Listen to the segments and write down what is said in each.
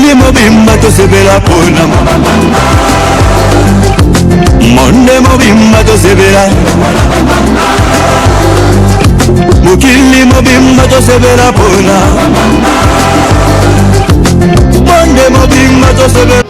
Mukili mobimba tosebela pona Monde mobimba tosebela Mukili mobimba tosebela pona Monde mobimba tosebela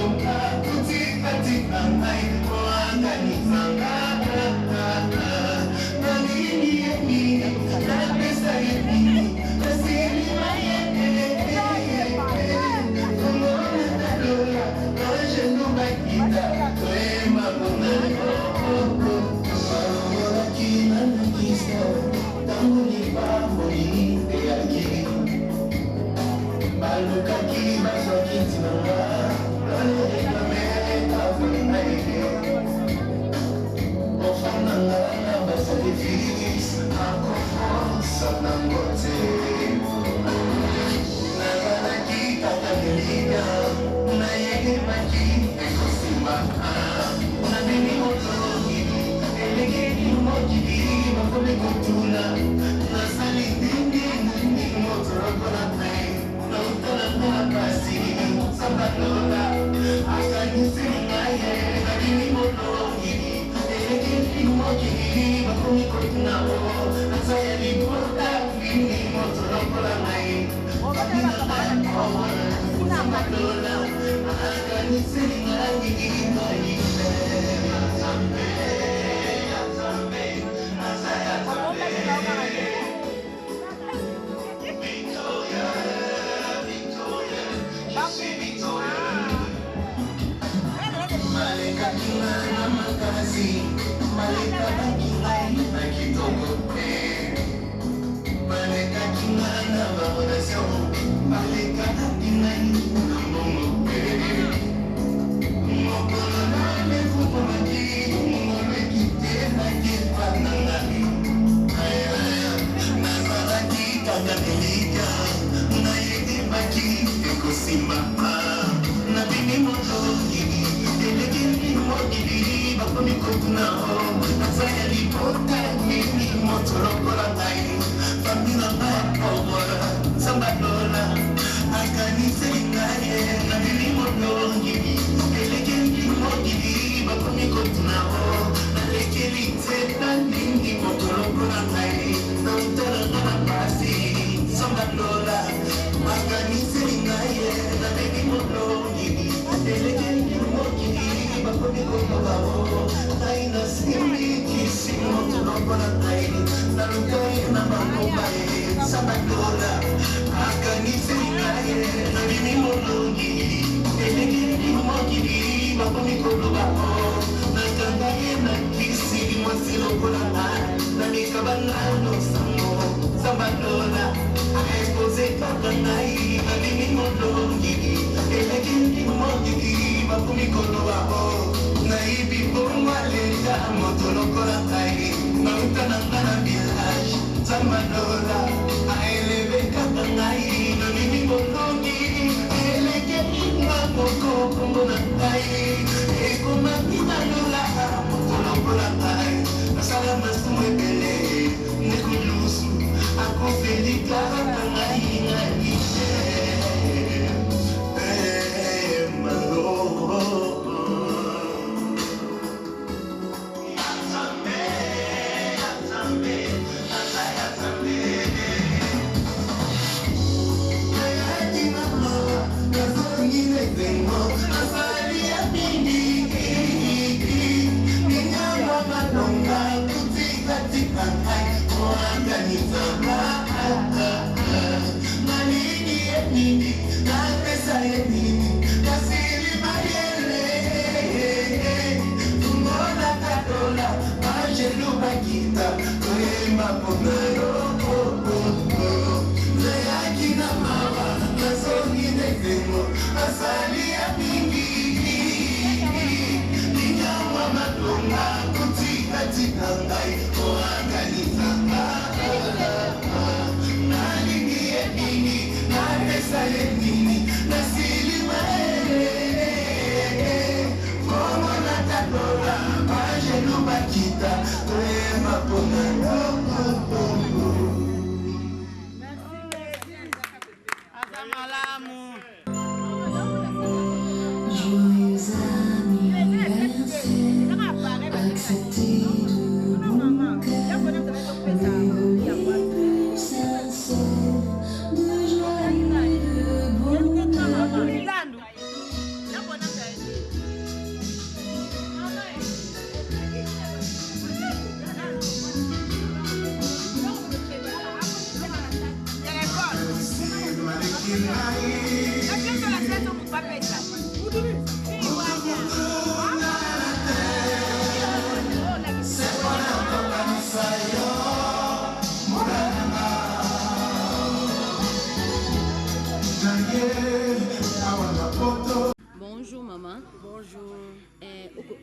Bonjour maman. Bonjour.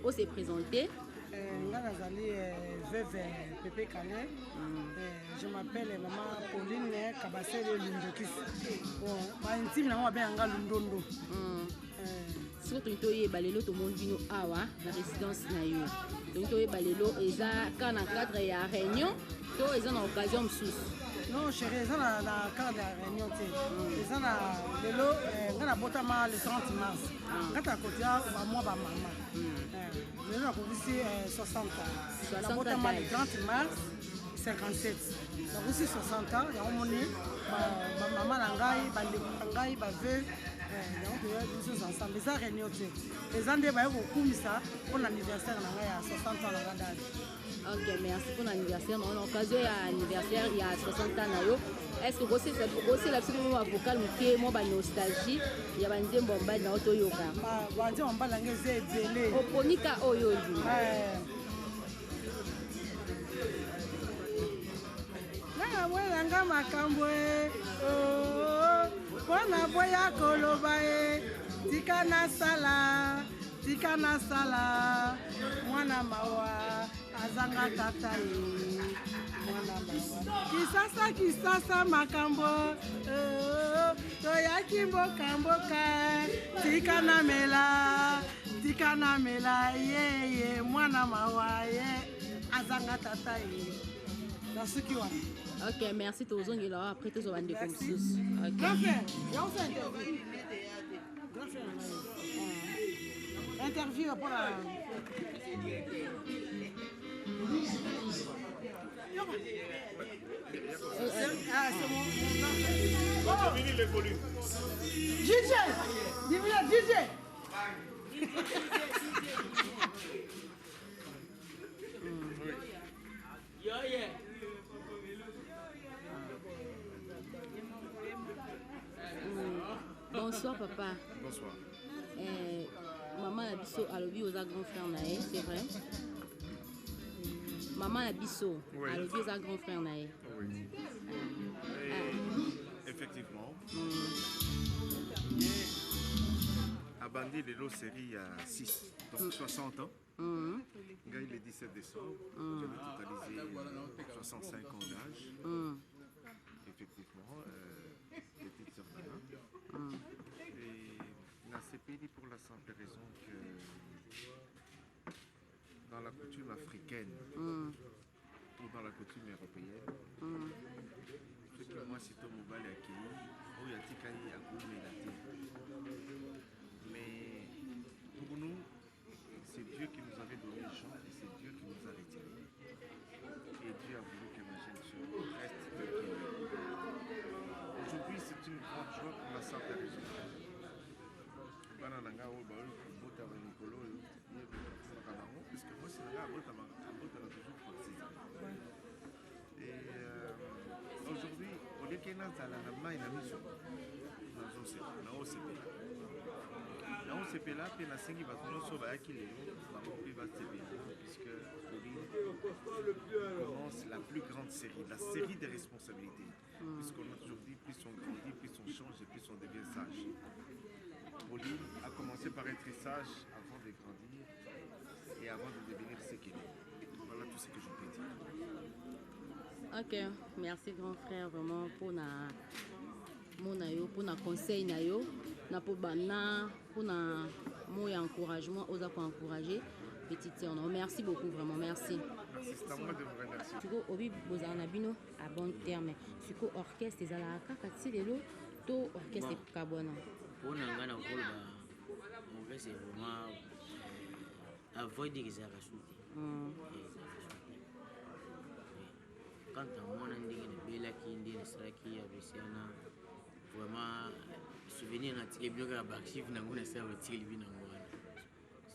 On s'est présenté. Nazali veuve Pépé Calais. Je m'appelle maman Pauline Kabasele Lundokis. Bon, ma intime na moi bien nga Lundondo. Surtout toye balelo to mondino awa na résidence na yo. Donc toye balelo eza kana cadre ya réunion, to eza na occasion msusu. Non chérie, eza na cadre de réunion te. Eza na lelo ngana botama le 30 mars. Ngata kotia ba moi ba mama. Lelo ko bisi 60 ans. La botama le 30 mars 57. La bisi 60 ans, ya omoni ba mama na ngai, ba ndeko na ngai, ba veuve donc nous sommes ensemble. Les a réunis. Les Andés va pour l'anniversaire à 60 ans la date. Ok, merci pour l'anniversaire. On a occasion à l'anniversaire il y a 60 ans. Est-ce que vous aussi la psychologie vocale qui moi nostalgie, il y a un bomba dans auto yoga. Bah, on va l'engager délai. Oponika oyoju. Na mwelanga makambwe. Wana boya koloba tika na sala mwana mawa azanga tata mwana mawa kisasa makambo toyaki mboka tika na mela ye mwana mawa ye azanga tata nasuki wana. Ok, merci Tozong. Alors après, tu vas comme sous. Grand frère, interview pour la. Ah, c'est bon. On diminue les volumes. DJ, dis-moi, DJ. Yeah. Bonsoir papa. Bonsoir. Maman Abisso a lobby aux grands frères naé, c'est vrai. Maman Abisso a lobby aux grands frères naé. Oui. Effectivement. A bandé de l'eau série à 6, donc 60 ans. Gagne le 17 décembre. J'avais totalisé 65 ans d'âge. Effectivement, petite sœur d'Anna. Et dans ces pays pour la simple raison que dans la coutume africaine ou dans la coutume européenne, ce que moi c'est au mobile accueilli, où il y a Tikani à mais pour nous, c'est Dieu qui nous avait donné le champ et c'est Dieu qui nous a retirés. Et Dieu a voulu que ma jeune reste tel qu'elle est. Aujourd'hui, c'est une grande joie pour la simple raison. Parce que moi, c'est toujours et aujourd'hui, au lieu qu'il y ait une mission, na osepela mpe nasengi bato nyonso bayaki lelo bango mpe basepela puisque commence la plus grande série, la série des responsabilités, puisqu'on a toujours dit plus on grandit, plus on change et plus on devient sage. Pauline a commencé par être sage avant de grandir et avant de devenir ce qu'elle est. Voilà tout ce que je peux dire. Ok, merci grand frère vraiment pour na monayo, pour na conseil nayo, na pour bana, pour na mon encouragement, aux pour encourager petite sœur. Merci beaucoup vraiment, merci. Merci, c'est à moi de vous remercier. Tu vois, obi bozana bino à bon terme. Tu vois, orchestre ezala kaka tilelo to orchestre kabona. Pour nanga na kolba, mon vrai c'est vraiment avoid des arrachés. Quand on a un bela qui est une straki avec vraiment souvenir na tiré bien que l'archive na ngona ça va tirer bien ngona.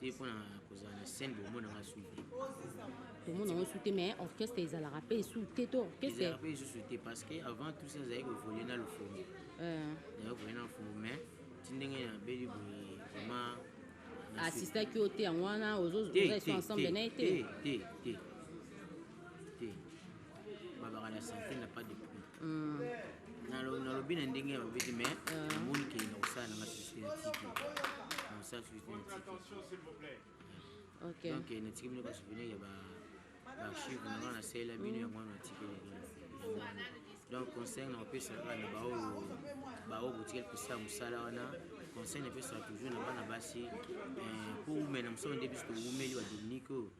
C'est pour na scène de monde na suite. Tout le monde a sauté mais orchestre ezala rappel sauté to orchestre. Rappel sauté parce que avant tout ça j'avais volé dans le fond. J'avais volé dans le fond mais tindenge na beli boye vraiment assistaki yo te yango wana oza ensemble na ye te babaka na santé na pas de prix nalobi na ndenge ya babeti mais namoni ke na kosala nanga société na tiki nakosala société na tiki donc natiki bino ka souvenir ya baarchive nanga nasalela bino yango wana natiki donc conseil na opesaka na baoyo botikeli kosala mosala wana conseil napesaka toujours na bana basi po umena mosala nde biso toumeli ba dominique oyo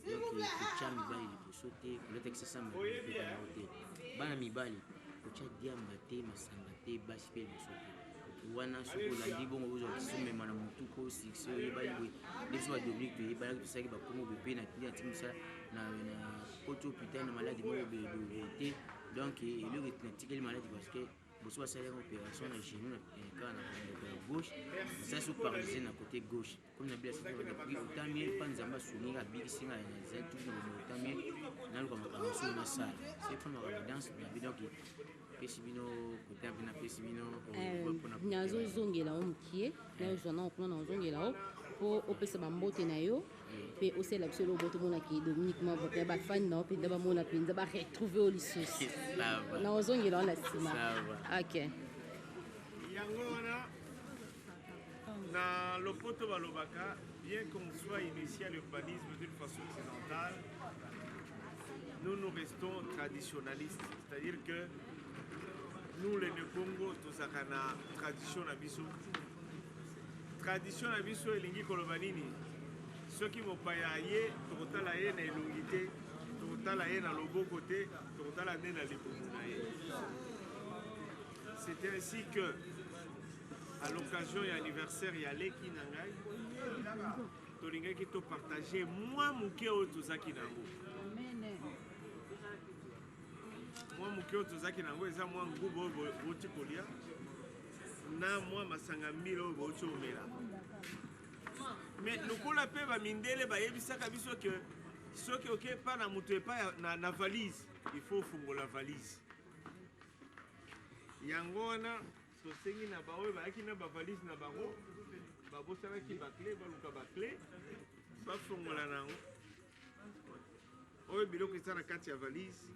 donc kotya mibali liboso te koletakisa samba yango te bana mibali kotya diamba te masanga te basi mpe liboso te wana soki olandi bongo ozwa kisomema na motu po succès oyebali boye nde biso ba dominique toyebalaki tosalaki bakongo bebe na tindi atiki mosala na koti hôpital na maladi moko bebe te donc eloko natikeli maladi parce que boso basalaki opération na genou kaka na gauche osali so paralysé na côté gauche comme nabila sipri otami mpa nzambe asuni abikisinga nazali tuki na bomo otami naluka makambo so nasala sepona makambo danse nabi donc pesi bino kote mpe napesi bino nazozongela o mokie nazozwa nango kuna nazozongela o mpo opesa bambote na yo mpe osala biso elo boto monaki dominique mabote bafani na yo mpenza bamona mpenza baretrouve o lisusu nazozongela wana nsima ok yango wana na lopoto balobaka bien qu'on soit initié à l'urbanisme d'une façon occidentale nous nous restons traditionnalistes, c'est-à-dire que nous les Congo tozaka na tradition na biso elingi koloba nini soki mopaya ye tokotala ye na elongi te tokotala ye na loboko te tokotala nde na libumu na ye. C'est ainsi que à l'occasion ya anniversaire ya leki na ngai tolingaki topartage mwa moke oyo tozaki nango mwa moke oyo tozaki nango eza mwa nguba oyo boti kolia na mwa masanga mbila oyo boti omela mais lokola mpe bamindele bayebisaka biso ke soki oke pa na moto epai na valise il faut ofungola valise yango wana tosengi na baoyo bayaki na bavalise na bango babosanaki bakle baluka bakle bafungola nango oyo biloko eza na kati ya valise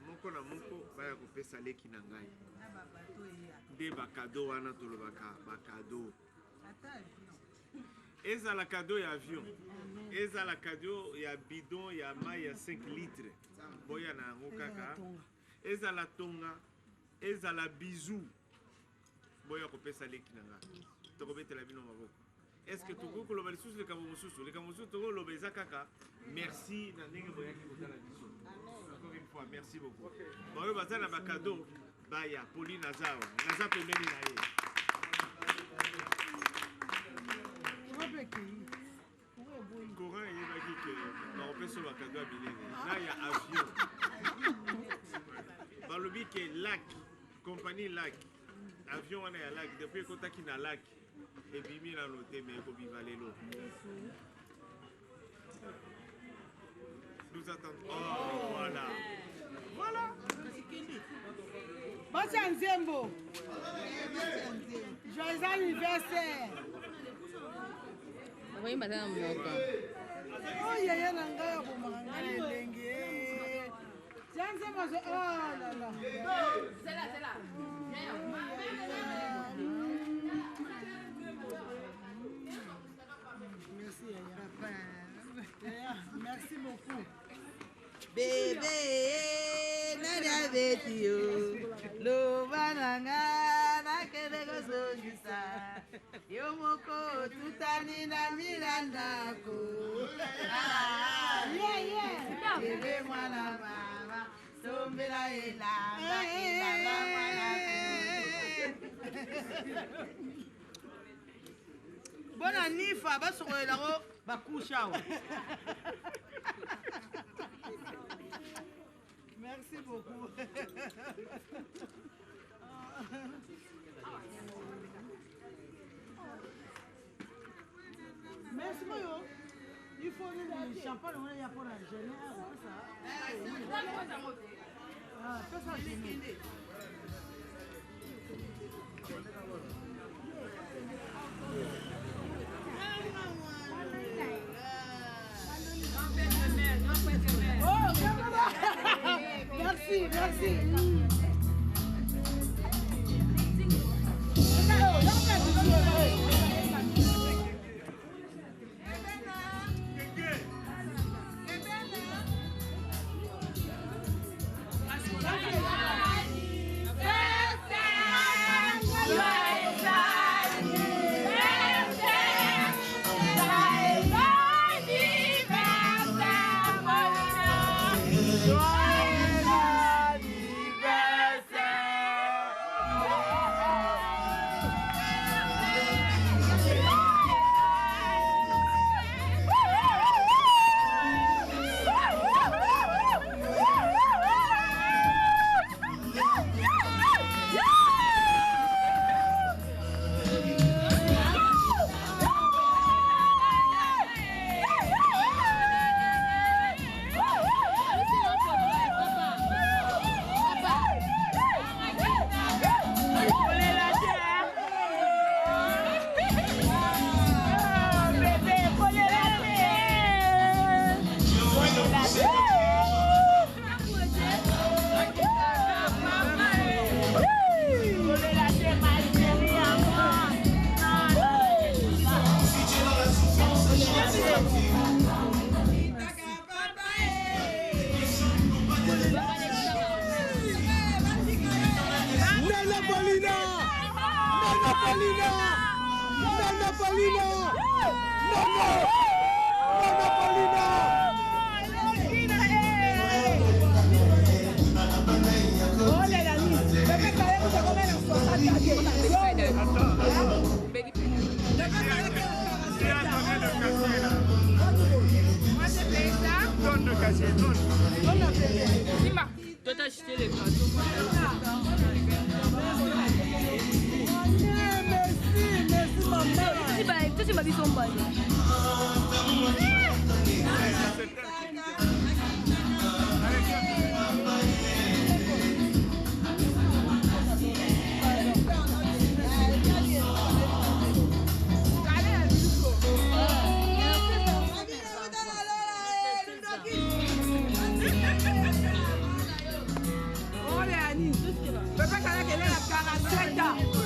moko na moko baya kopesa leki na ngai nde bakado wana tolobaka bakado ezala kado ya avion ezala kado ya bidon ya mai ya 5 litres boya na yango kaka ezala tonga ezala bizu boya kopesa leki na ngai tokobetela bino maboko est-ce que tokoki koloba lisusu likambo mosusu tokoloba eza kaka merci na ndenge boyaki kotala biso encore une fois merci beaucoup baoyo baza na bakado baya Pauline naza pembeni na ye courant eyebaki ke bakopesa bakado ya bilene na ya avion balobi ke lac compagnie lac avion wana ya lac depuis ekotaki na lac ebimi na lote me ekobima lelo nous attendons voilà Bacha Nzembo joyeux anniversaire bayimba tana monoko oyeye na ngai ya bomaka ngai elenge Nzembo lala merci beaucoup bébé nana betio lobananga nakende kosongisa yo moko tutani na milandako bebe mwana mama sombela elanga bona nifa basokolelako bakusha awa merci beaucoup merci moyo il faut le champagne on est pour la jeune ça ça Merci, merci. Toi, t'as acheté les gâteaux. Toi, tu m'as dit son bail.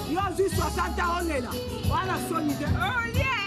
Yo, 60 ans, on est là. Voilà, son idée. Oh, yeah!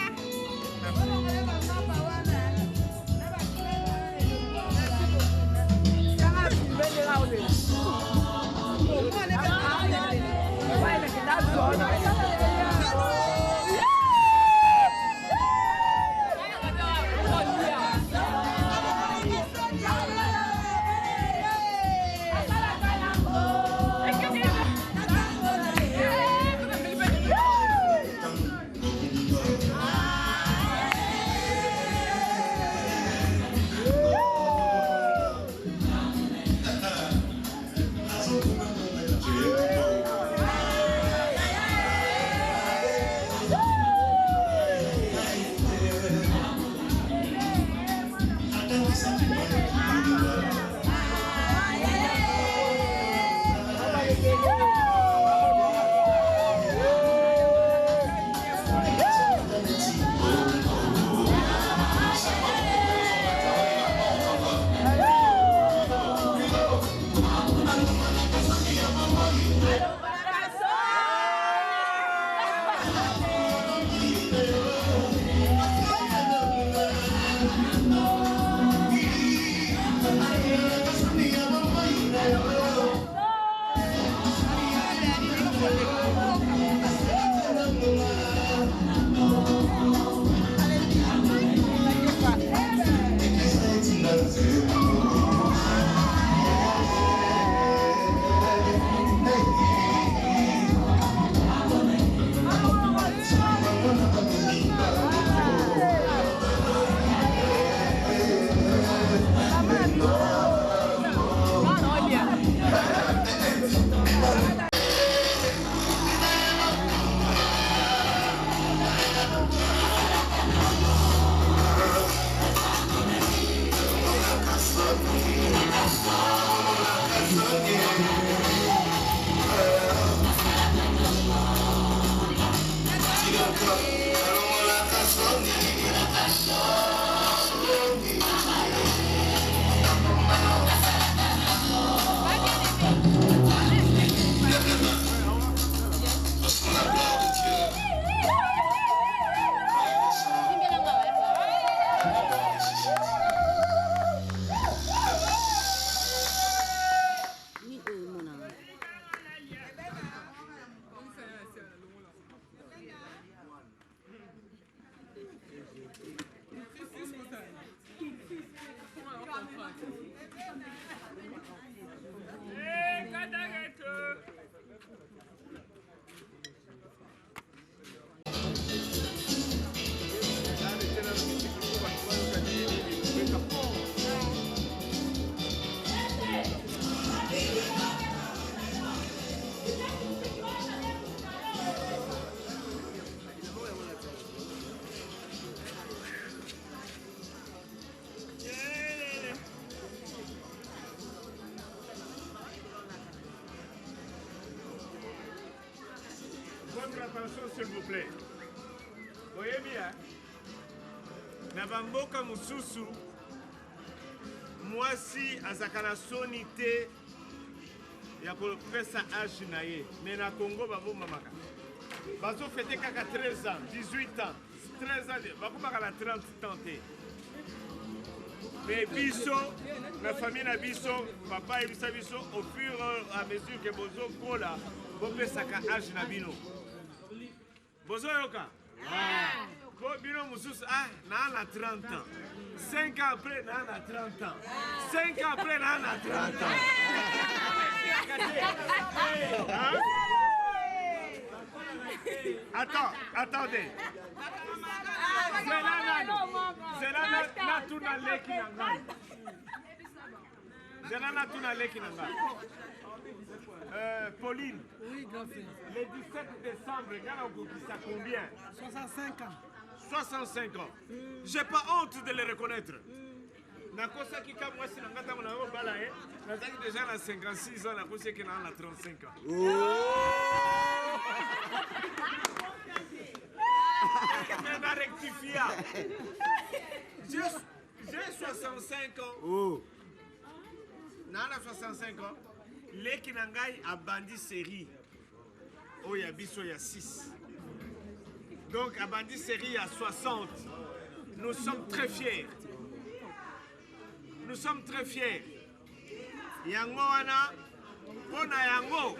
votre attention s'il vous plaît. Voyez bien. Nabamboka Mususu. Moi si azakana sonité ya ko pesa âge na ye. Mais na Congo babo mamaka. Bazo fêter kaka 13 ans, 18 ans, 13 ans, bako bakala 30 ans. Mais biso, la famille na biso, papa et biso au fur et à mesure que bozo kola, bo pesa ka âge na bino. Bozo yoka. Bo bino mususu na 30 ans. 5 ans après na 30 ans. 5 ans après na 30 ans. Hein? Attendez. Zela tuna leki na ngai. Pauline. Oui, grand frère. Le 17 décembre, ça combien? 65 ans. 65 ans. J'ai pas honte de le reconnaître. Nakosa ki ka mwasi na ngata mwana ngo bala nazaki déjà na 56 ans nakosa ki na 35 ans. Mais na rectifia. J'ai 65 ans. Oh. Na 65 ans. Leki na ngai a bandi série. Oh ya biso ya 6. Donc a bandi série à 60. Nous sommes très fiers. Nous sommes très fiers. Yango wana pona yango.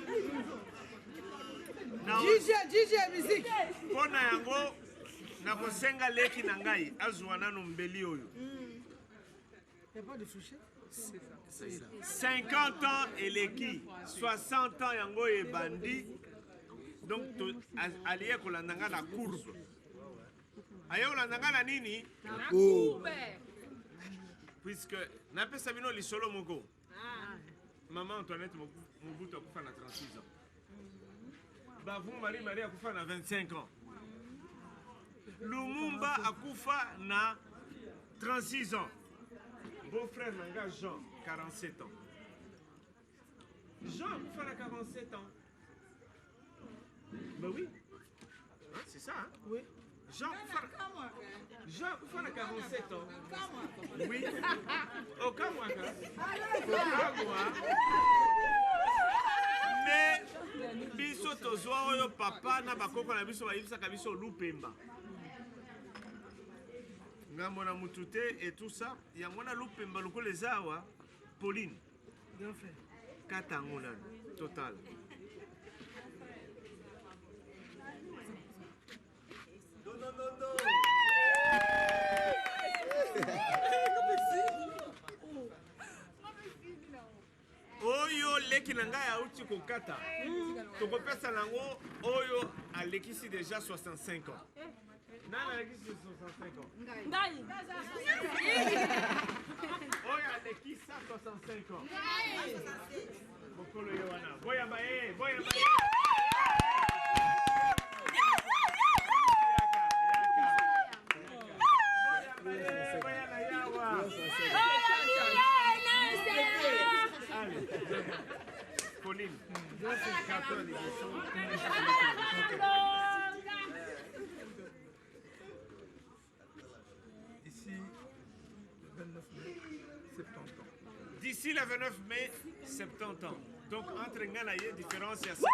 DJ musique. Pona yango na kosenga leki na ngai azwana no mbeli oyo. Il n'y a pas de fouché. 50 ans eleki, 60 ans yango e bandi. Donc allié kolandanga na courbe. Ayo kolandanga na nini? Na courbe. Puisque napesa bino lisolo moko. Maman Antoinette Mobutu akufa na 36 ans. Bavou Marie akufa na 25 ans. Lumumba akufa na 36 ans. Beau-frère Nanga Jean, 47 ans. Jean akufa na 47 ans. Ben oui. Hein, c'est ça, hein? Oui. Jean akufa na 47 ans. Oui. Okamwaka. Mais biso tozwa oyo papa na bakoko na biso bayebisaka biso Lupemba. Ngambo na mutute et tout ça, yango na Lupemba lokola ezawa Pauline. Bien fait. Katango na total. Non. Oyo leki na ngai auti kokata. Tokopesa nango oyo alekisi déjà 65 ans. Nana alekisi 65 ans. Ngai. Oyo alekisi 65 ans. Bokolo yo wana. Boya ba. Pauline, d'ici le 29 mai, 70 ans. Donc entre Ngana et différence, il y a 5 ans.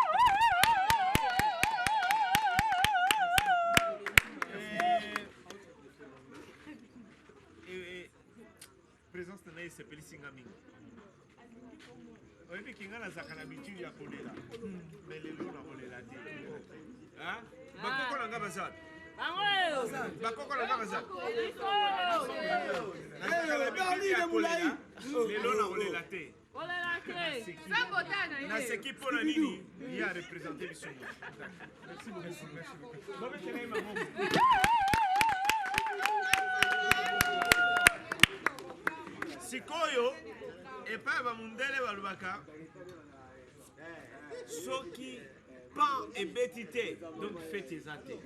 Présence de Naï s'appelle Singaming. Oui, mais qui a l'habitude de kolela. Mais les lots n'ont pas la tête. Hein? Bakoko langa bazad. Bakoko langa bazad. Les lots n'ont pas la tête. Na seki pour la nini, il y a représenté le son. Merci beaucoup. Sikoyo epa ba mundele balubaka soki pan ebeti te donc faites tes athées.